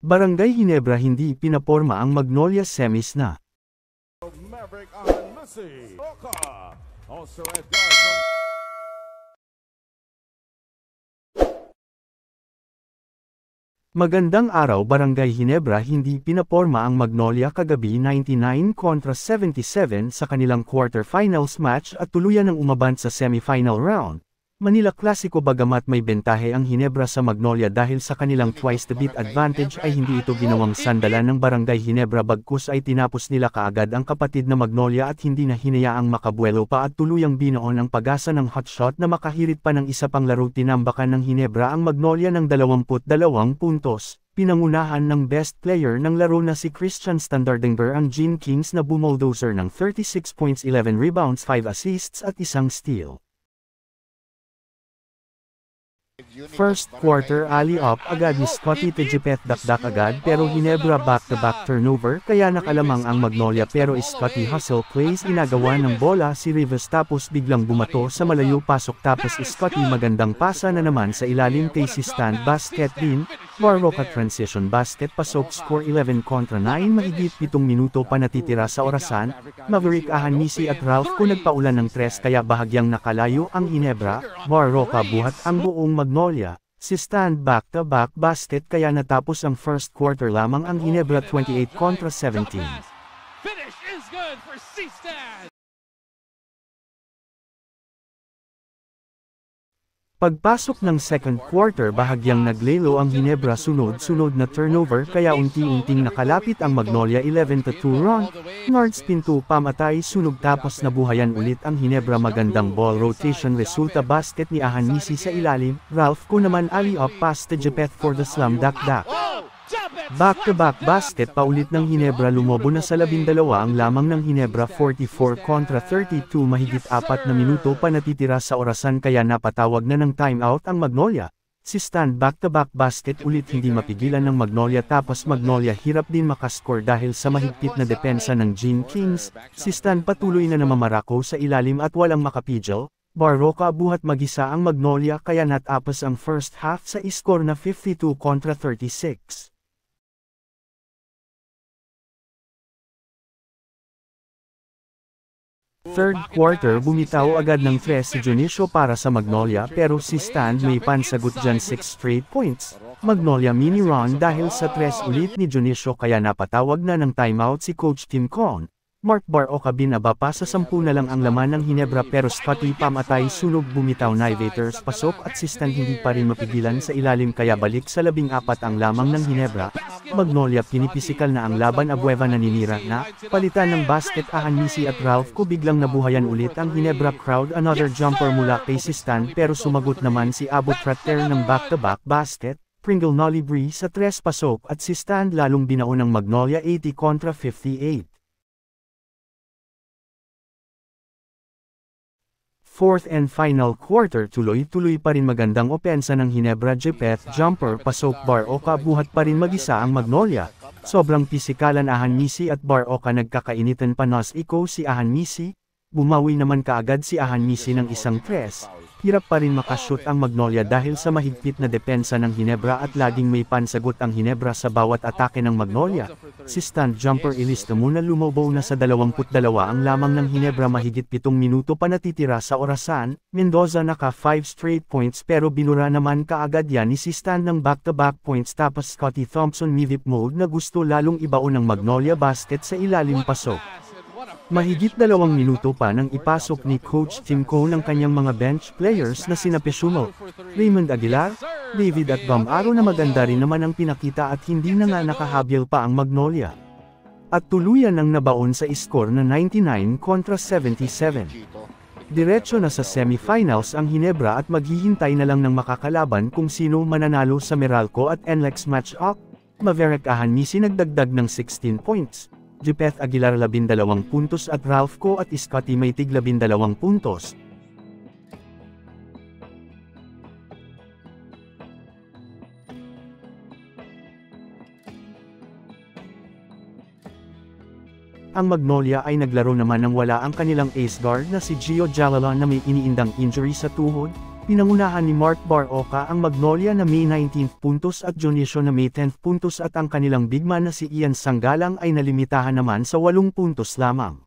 Barangay Ginebra hindi pinaporma ang Magnolia semis na. Maverick Messi. Also Edgar from Magandang araw Barangay Ginebra hindi pinaporma ang Magnolia kagabi 99 kontra 77 sa kanilang quarterfinals match at tuluyan ng umabant sa semifinal round. Manila Clasico bagamat may bentahe ang Ginebra sa Magnolia dahil sa kanilang twice the beat advantage ay hindi ito ginawang sandalan ng Barangay Ginebra bagkus ay tinapos nila kaagad ang kapatid na Magnolia at hindi na hinayaang makabuelo pa at tuluyang binoon ang pag-asa ng hotshot na makahirit pa ng isa pang laro tinambakan ng Ginebra ang Magnolia ng 22 puntos. Pinangunahan ng best player ng laro na si Christian Standardinger ang Gene Kings na bumoldozer ng 36 points 11 rebounds 5 assists at isang steal. First quarter alley-oop agad ni Scottie Tejepeth dakdak agad pero Ginebra back-to-back turnover kaya nakalamang ang Magnolia pero Scottie hustle plays inagawa ng bola si Rivas tapos biglang bumato sa malayo pasok tapos Scottie magandang pasa na naman sa ilalim kay si Stan basket din, Barroca transition basket pasok score 11 kontra 9 mahigit 7 minuto pa natitira sa orasan, Maverick Ahanmisi at Ralph ko nagpaulan ng tres kaya bahagyang nakalayo ang Ginebra, Barroca buhat ang buong Magnolia. Si Stan back-to-back basket kaya natapos ang first quarter lamang ang Ginebra 28 kontra 17. Finish is good for C-Stan. Pagpasok ng second quarter bahagyang naglelo ang Ginebra sunod-sunod na turnover kaya unti-unting nakalapit ang Magnolia 11-2 run. Nard spin to pamatay sunog tapos nabuhayan ulit ang Ginebra magandang ball rotation resulta basket ni Ahanmisi sa ilalim, Ralph ko naman alley-oop pass to Tejepeth for the slam dunk. Back-to-back basket paulit ng Ginebra lumobo na sa 12 ang lamang ng Ginebra 44 kontra 32 mahigit 4 na minuto pa natitira sa orasan kaya napatawag na ng timeout ang Magnolia. Si Stan back-to-back basket ulit hindi mapigilan ng Magnolia tapos Magnolia hirap din makascore dahil sa mahigpit na depensa ng Gene Kings. Si Stan patuloy na namamarako sa ilalim at walang makapigil. Barroca buhat mag-isa ang Magnolia kaya natapos ang first half sa score na 52 kontra 36. Third quarter bumitaw agad ng tres si Junicio para sa Magnolia pero si Stan may pansagot dyan 6 straight points. Magnolia mini run dahil sa tres ulit ni Junicio kaya napatawag na ng timeout si Coach Tim Cohn. Mark Barroca binaba pa sa 10 na lang ang laman ng Ginebra pero Scottie pamatay sunog bumitaw na Navigators pasok at si Stan hindi pa rin mapigilan sa ilalim kaya balik sa 14 ang lamang ng Ginebra. Magnolia pinipisikal na ang laban Abueva naninira na, palitan ng basket Ahanmisi at Ralph ko biglang nabuhayan ulit ang Ginebra crowd another jumper mula kay si Stan pero sumagot naman si Abu Tratter ng back-to-back basket, Pringle Nolly sa tres pasok at si Stan lalong binaon ng Magnolia 80 kontra 58. Fourth and final quarter tuloy-tuloy pa rin magandang opensa ng Ginebra Tejepeth jumper pasok Barroca buhat pa rin mag-isa ang Magnolia. Sobrang pisikalan Ahanmisi at Barroca nagkakainitan pa nos iko si Ahanmisi. Bumawi naman kaagad si Ahanmisi ng isang tres. Hirap pa rin makashoot ang Magnolia dahil sa mahigpit na depensa ng Ginebra at laging may pansagot ang Ginebra sa bawat atake ng Magnolia. Si Stan jumper ilista muna lumobo na sa 22 ang lamang ng Ginebra mahigit 7 minuto pa natitira sa orasan. Mendoza naka 5 straight points pero binura naman kaagad yan ni si Stan ng back-to-back points tapos Scottie Thompson midip mode na gusto lalong ibaon ng Magnolia basket sa ilalim pasok. Mahigit 2 minuto pa nang ipasok ni Coach Tim Cohn ang kanyang mga bench players na sina Pesumo, Raymond Aguilar, David at Bam Aro na maganda rin naman ang pinakita at hindi na nga nakahabyal pa ang Magnolia. At tuluyan ang nabaon sa score na 99 kontra 77. Diretso na sa semifinals ang Ginebra at maghihintay na lang ng makakalaban kung sino mananalo sa Meralco at NLEX match-up. Maverick Ahanmisi nagdagdag ng 16 points. Tejepeth Aguilar 12 puntos at Ralph ko at Scottie may tig 12 puntos. Ang Magnolia ay naglaro naman ng wala ang kanilang ace guard na si Gio Jalala na may iniindang injury sa tuhod. Pinangunahan ni Mark Barroca ang Magnolia na may 19 puntos at Dionisio na may 10 puntos at ang kanilang bigman na si Ian Sanggalang ay nalimitahan naman sa 8 puntos lamang.